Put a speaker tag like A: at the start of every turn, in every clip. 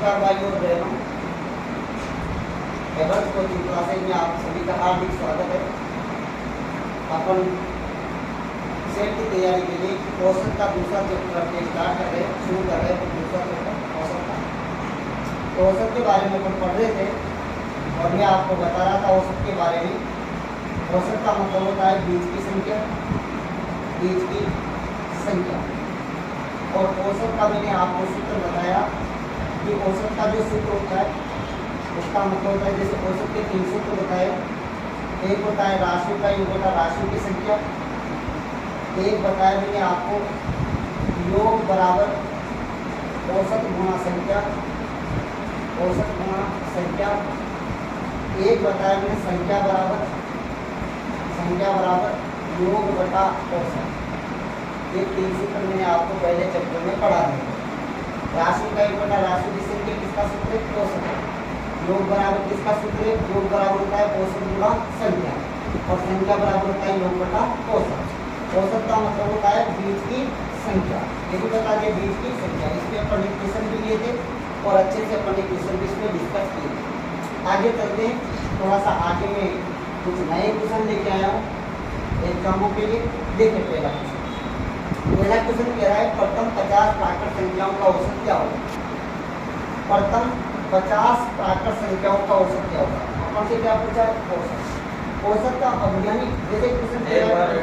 A: नमस्कार भाइयों और बहनों, एवर्स कोचिंग क्लासेज में आप सभी का हार्दिक स्वागत है। अपन सेट की तैयारी के लिए औसत का दूसरा चैप्टर अपने स्टार्ट कर रहे हैं, शुरू कर रहे हैं। दूसरा चैप्टर औसत का, तो औसत के बारे में अपन पढ़ रहे थे और मैं आपको बता रहा था औसत के बारे में। औसत का मतलब होता है बीज की संख्या, बीज की संख्या। और औसत का मैंने आपको सूत्र बताया कि औसत का जो सूत्र होता है उसका मतलब होता है, जैसे औसत के 3 सूत्र बताए। एक होता है राशियों का योग बटा राशियों की संख्या। एक बताया मैंने आपको योग बराबर औसत गुणा संख्या, औसत गुणा संख्या। एक बताया मैंने संख्या बराबर योग बटा औसत। ये 3 सूत्र मैंने आपको पहले चैप्टर में पढ़ा दिया। राशि का योग बटा राशि की संख्या किसका सूत्र है? औसत। योग बराबर किसका सूत्र है? योग बराबर होता है औसत गुणा संख्या, और संख्या बराबर होता है योग बटा औसत। औसत का मतलब होता है बीज की संख्या। ये भी बता दिया बीज की संख्या। इसमें अपन ने क्वेश्चन भी लिए थे और अच्छे से अपन ने क्वेश्चन भी इसमें डिस्कस किए। आगे चलते हैं, थोड़ा सा आगे में कुछ नए क्वेश्चन लेके आया हूँ एग्जामों के लिए। देखिए पहला क्वेश्चन कह रहा है प्रथम 50 प्राकृत संख्याओं का औसत क्या होगा? प्रथम 50 प्राकृत संख्याओं का औसत क्या होगा? अपन से क्या पूछा है? औसत। औसत का अभियानिक जैसे क्वेश्चन कह रहा है,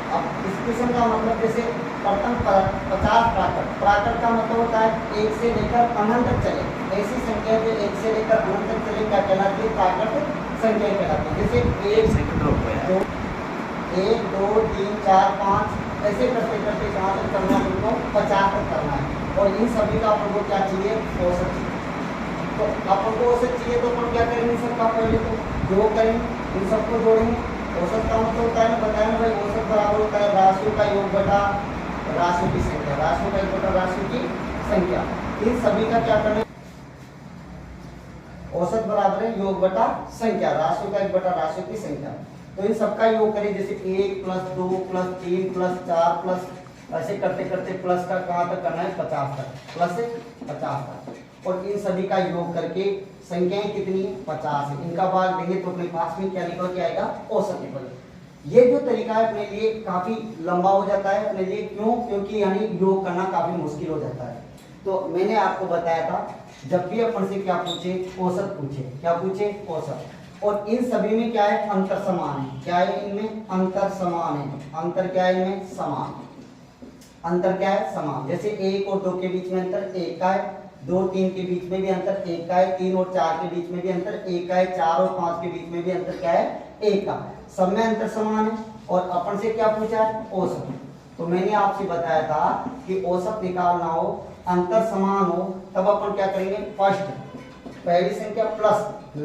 A: अब इस क्वेश्चन का मतलब जैसे प्रथम 50 प्राकृत का मतलब होता है 1 से लेकर अनंत तक चले। ऐसी संख्या जो 1 से लेकर अनंत तक चले क्या कहलाती है? प्राकृत संख्या कहलाती है। जैसे 1 2 3 4 5 ऐसे करते करते कहाँ तक करना है? उनको 50 तक करना है। और इन सभी का अपन को क्या चाहिए? औसत चाहिए। तो अपन को औसत चाहिए तो अपन क्या करेंगे? सबका पहले तो योग करेंगे, इन सबको जोड़ेंगे। औसत का मतलब होता है, बताया भाई, औसत बराबर होता है राशियों का योग बटा राशियों की संख्या, राशियों का योग बटा राशियों की संख्या। इन सभी का क्या करना है? औसत बराबर है योग बटा संख्या, राशियों का योग बटा राशियों की संख्या। तो इन सबका योग करें, जैसे 1 + 2 + 3 + 4 प्लस ऐसे करते करते प्लस का कहाँ तक करना है? 50 तक, प्लस से 50 तक। और इन सभी का योग करके संख्याएं कितनी? 50 है। इनका भाग देंगे तो अपने पास में क्या निकल के आएगा? औसत निकल। ये जो तरीका है अपने लिए काफी लंबा हो जाता है अपने लिए। क्यों? क्योंकि यानी योग करना काफी मुश्किल हो जाता है। तो मैंने आपको बताया था जब भी अपन से क्या पूछे? औसत पूछे। क्या पूछे? औसत। और इन सभी में क्या है? अंतर समान है। क्या है? इनमें अंतर समान है। अंतर क्या है? इनमें समान। अंतर क्या है? समान। जैसे 1 और 2 के बीच में अंतर 1 का है, 2 3 के बीच में भी अंतर 1 का है, 3 और 4 के बीच में भी अंतर 1 का है, 4 और 5 के बीच में भी अंतर क्या है? 1 का। सब में अंतर समान है। और अपन से क्या पूछा है? औसत। तो मैंने आपसे बताया था कि औसत निकालना हो, अंतर समान हो, तब अपन क्या करेंगे? फर्स्ट पहली संख्या प्लस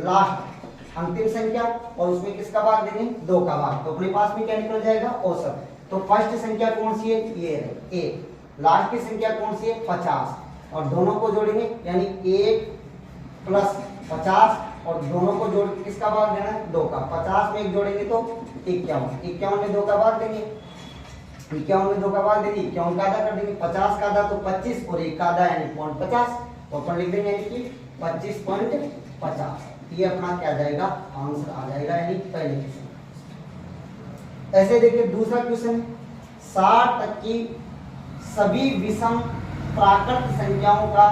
A: लास्ट अंतिम संख्या, और उसमें किसका भाग देंगे? 2 का भाग। तो अपने पास में क्या निकल जाएगा? औसत। तो फर्स्ट संख्या कौन सी है? ये है 1। लास्ट की संख्या कौन सी है? 50। और दोनों को जोड़ेंगे यानी 1 + 50, और दोनों को जोड़ किसका भाग देना है? 2 का। 50 में 1 जोड़ेंगे तो 51, 51 में 2 का भाग देंगे, 51 में 2 का भाग देंगे, 51 का आधा कर देंगे। 50 का आधा तो 25 और 1 का आधा यानी 0.50, और अपन लिख देंगे यानी कि 25.50। ये अपना क्या जाएगा? आंसर आ जाएगा, यानी पहले क्वेश्चन। ऐसे देखिए दूसरा क्वेश्चन, 60 तक की सभी विषम प्राकृत संख्याओं का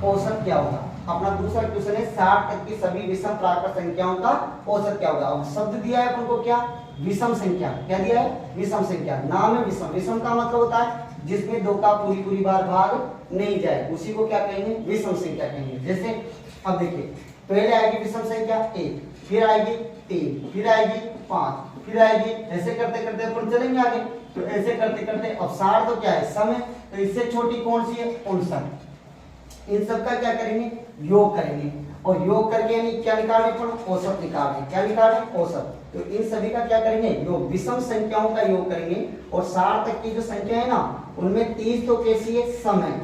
A: औसत क्या होगा? अपना दूसरा क्वेश्चन है 60 तक की सभी विषम प्राकृत संख्याओं का औसत क्या होगा? अब शब्द दिया है अपन को क्या? विषम संख्या। क्या दिया है? विषम संख्या। नाम है विषम। विषम का मतलब होता है जिसमें 2 का पूरी बार भाग नहीं जाए, उसी को क्या कहेंगे? विषम संख्या कहेंगे। जैसे अब देखिए पहले आएगी विषम संख्या 1, फिर आएगी 3, फिर आएगी 5, फिर आएगी, ऐसे करते करते अपन चलेंगे आगे। तो ऐसे करते करते अब 60 तो क्या है? सम है, तो इससे छोटी कौन सी है? 59। इन सब का क्या करेंगे? योग करेंगे, और योग करके यानी क्या निकालें? अपन औसत निकालें। क्या निकालें? औसत। तो इन सभी का क्या करेंगे? योग। विषम संख्याओं का योग करेंगे। और 60 तक की जो संख्या है ना, उनमें 30 तो कैसी है? सम है,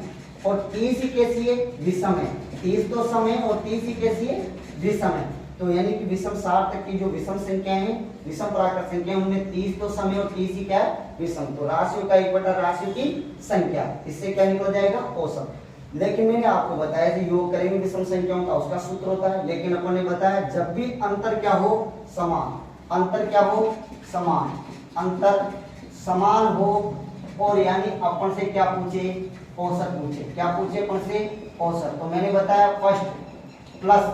A: और 30 ही कैसी है? विषम है। 30 तो सम है और 30 ही कैसी है? विषम है। तो यानी कि विषम 60 तक की जो विषम संख्या है, विषम प्राकृत संख्या, उनमें 30 तो सम है और 30 ही क्या है विषम। तो राशियों का 1 राशियों की संख्या, इससे क्या निकल जाएगा औसत। लेकिन मैंने आपको बताया कि योग करेंगे विषम संख्याओं का उसका सूत्र होता है, लेकिन अपन ने बताया जब भी अंतर क्या हो समान, अंतर क्या हो समान, अंतर समान हो, और यानी अपन से क्या पूछे औसत पूछे, क्या पूछे अपन से औसत। तो मैंने बताया फर्स्ट प्लस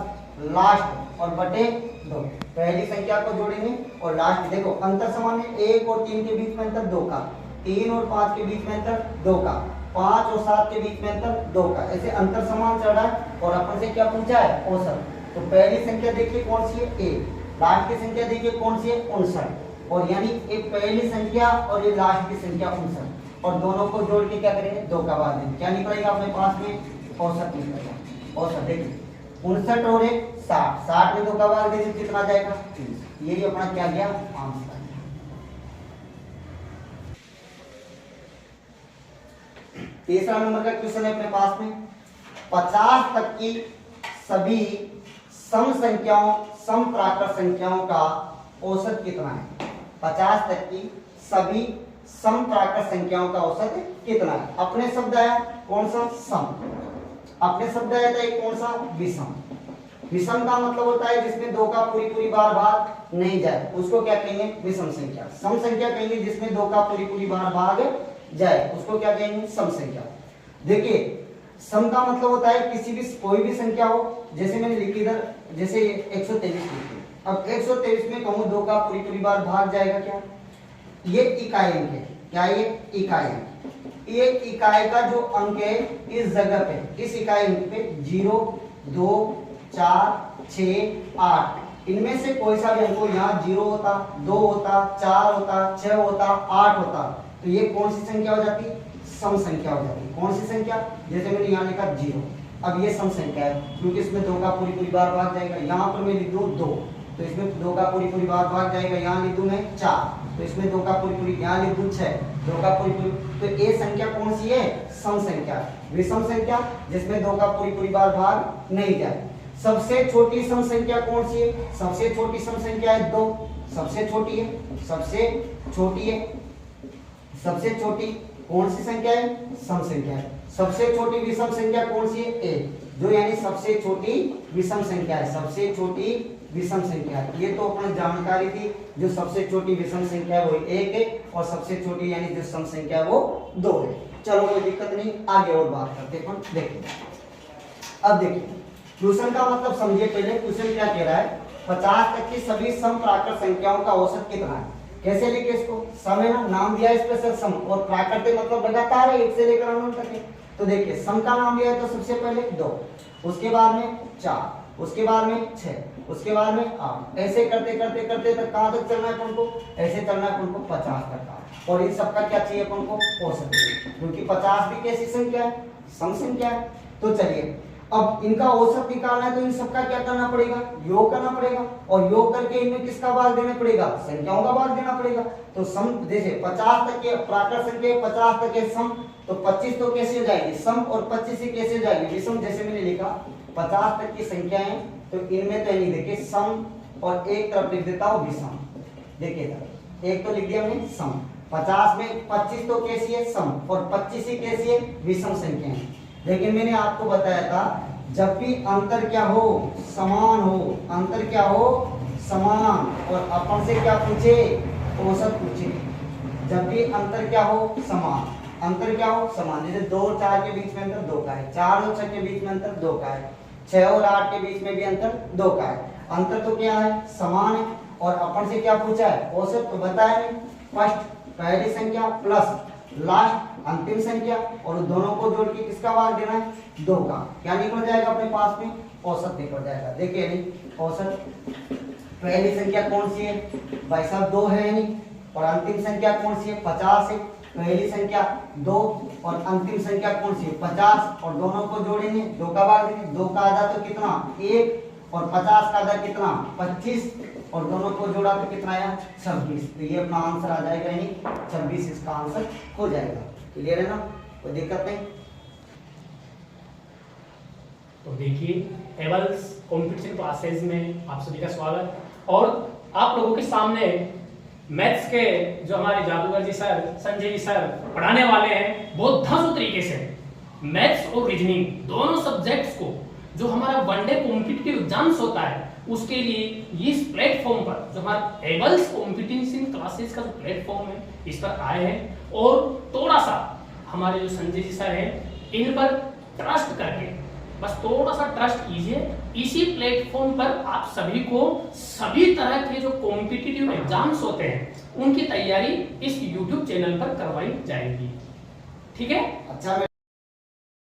A: लास्ट और बटे 2, पहली संख्या को जोड़ेंगे और लास्ट। देखो अंतर समान है, 1 और 3 के बीच में अंतर 2 का, 3 और 5 के बीच में अंतर 2 का, 5 और 7 के बीच में अंतर 2 का, ऐसे अंतर समान चल रहा है और अपन से क्या पूछा है औसत। तो पहली संख्या देखिए कौन सी है 1, लास्ट की संख्या देखिए कौन सी है 59, और यानी एक पहली संख्या और ये लास्ट की संख्या 59, और दोनों को जोड़ के क्या करेंगे 2 का भाग देंगे, क्या निकलेगा अपने पास में औसत निकलेगा। औसत देखिए 59 और 1 60, 60 में 2 का भाग देंगे कितना जाएगा 30, यही अपना क्या गया आंसर। तीसरा नंबर का क्वेश्चन है अपने पास में, 50 तक की सभी सम संख्याओं सम प्राकृत संख्याओं का औसत कितना है। 50 तक की सभी सम प्राकृत संख्याओं का औसत कितना है। अपने शब्द आया कौन सा सम, अपने शब्द आया था एक कौन सा विषम। विषम का मतलब होता है जिसमें 2 का पूरी बार भाग नहीं जाए, उसको क्या कहेंगे विषम संख्या। सम संख्या कहेंगे जिसमें 2 का पूरी बार भाग जाए, उसको क्या कहेंगे सम संख्या। देखिए सम का मतलब होता है किसी भी कोई भी संख्या हो, जैसे मैंने लिखी इधर, जैसे 123 लिखी, अब 123 में कहूं 2 का पूरी बार भाग जाएगा क्या, ये इकाई अंक है, क्या ये इकाई अंक। एक इकाई का जो अंक है इस जगह पे, इस इकाई अंक पे 0 2 4 6 8, इनमें से कोई सा भी अंक हो, यहाँ 0 होता 2 होता 4 होता 6 होता 8 होता, तो ये कौन सी संख्या हो जाती सम संख्या हो जाती। कौन सी संख्या, जैसे मैंने यहाँ लिखा 0, अब ये सम संख्या है क्योंकि इसमें 2 का पूरी बार भाग जाएगा। यहाँ पर मैं लिख दूं 2, तो इसमें 2 का पूरी बार भाग जाएगा। यहाँ लिख दूं मैं 4, तो इसमें 2 का पूरी, यहाँ लिख दूं 6, 2 का पूरी, तो ये संख्या कौन सी है सम संख्या। विषम संख्या जिसमें 2 का पूरी बार भाग नहीं जाए। सबसे छोटी सम संख्या कौन सी है, सबसे छोटी सम संख्या है 2, सबसे छोटी है, सबसे छोटी है, सबसे छोटी कौन सी संख्या है सम संख्या है। सबसे छोटी विषम संख्या कौन सी है 1, जो यानी सबसे छोटी विषम संख्या है, सबसे छोटी विषम संख्या है। ये तो अपनी जानकारी थी, जो सबसे छोटी विषम संख्या है वो 1 है और सबसे छोटी यानी जो सम संख्या है वो 2 है। चलो कोई दिक्कत नहीं, आगे और बात करते हैं। देखिए अब देखिए क्वेश्चन का मतलब समझिए पहले। क्वेश्चन क्या कह रहा है, 50 तक की सभी सम प्राकृत संख्याओं का औसत कितना है। कैसे लिखे इसको, सम है ना, नाम दिया है स्पेशल सम, और प्राकृत मतलब लगातार है 1 से लेकर अनंत तक है। तो देखिए सम का नाम दिया है तो सबसे पहले 2, उसके बाद में 4, उसके बाद में 6, उसके बाद में 8, ऐसे करते करते करते तक कहां तक चलना है अपन को, ऐसे चलना है अपन को 50 तक का। और इन सबका क्या चाहिए अपन को औसत, क्योंकि 50 भी कैसी संख्या है सम संख्या है। तो चलिए अब इनका औसत निकालना है, तो इन सबका क्या करना पड़ेगा योग करना पड़ेगा, और योग करके इनमें किसका भाग देना पड़ेगा संख्याओं का भाग देना पड़ेगा। तो सम जैसे 50 तक के प्राकृत संख्या 50 तक के सम, तो 25 तो कैसे हो जाएगी सम और 25 से कैसे हो जाएगी विषम। जैसे मैंने लिखा 50 तक की संख्या है, तो इनमें तो नहीं देखिए सम, और एक तरफ लिख देता हूँ विषम। देखिए एक तो लिख दिया मैंने सम, 50 में 25 तो कैसी है सम और 25 ही कैसी है विषम संख्या है। लेकिन मैंने आपको बताया था जब भी अंतर क्या हो समान हो, अंतर क्या हो समान, और अपन से क्या पूछे औसत पूछे। जब भी अंतर क्या हो समान, अंतर क्या हो समान, जैसे 2 और 4 के बीच में अंतर 2 का है, 4 और 6 के बीच में अंतर 2 का है, 6 और 8 के बीच में भी अंतर 2 का है। अंतर तो क्या है समान है, और अपन से क्या पूछा है औसत, तो बताया नहीं फर्स्ट पहली संख्या प्लस लास्ट अंतिम संख्या, और दोनों को जोड़ के किसका भाग देना है 2 का, क्या निकल जाएगा अपने पास में औसत निकल जाएगा। देखिए नहीं औसत पहली संख्या कौन सी है भाई साहब 2 है नहीं, और अंतिम संख्या कौन सी है 50 है। पहली संख्या 2 और अंतिम संख्या कौन सी है 50, और दोनों को जोड़ेंगे 2 का भाग देंगे, 2 का आधा तो कितना 1, और 50 का आधा कितना 25, और दोनों को जोड़ा तो कितना आया 26। तो ये अपना आंसर आ जाएगा, यानी 26 इसका आंसर हो जाएगा। क्लियर है ना, कोई दिक्कत नहीं।
B: तो देखिए टेबल्स कॉम्पिटिशन क्लासेज में आप सभी का स्वागत। और आप लोगों के सामने मैथ्स के जो हमारे जादूगर जी सर, संजय जी सर पढ़ाने वाले हैं बहुत धांसू तरीके से। मैथ्स और रीजनिंग दोनों सब्जेक्ट्स को जो हमारा वनडे कॉम्पिटिटिव एग्जाम्स होता है उसके लिए इस प्लेटफॉर्म पर जो हमारा एबल्स कॉम्पिटिशन क्लासेस का जो प्लेटफॉर्म है इस पर आए हैं। और थोड़ा सा हमारे जो संजय जी सर हैं इन पर ट्रस्ट करके बस थोड़ा सा ट्रस्ट कीजिए। इसी प्लेटफॉर्म पर आप सभी को सभी तरह के जो कॉम्पिटिटिव एग्जाम्स होते हैं उनकी तैयारी इस YouTube चैनल पर करवाई जाएगी। ठीक है?
A: अच्छा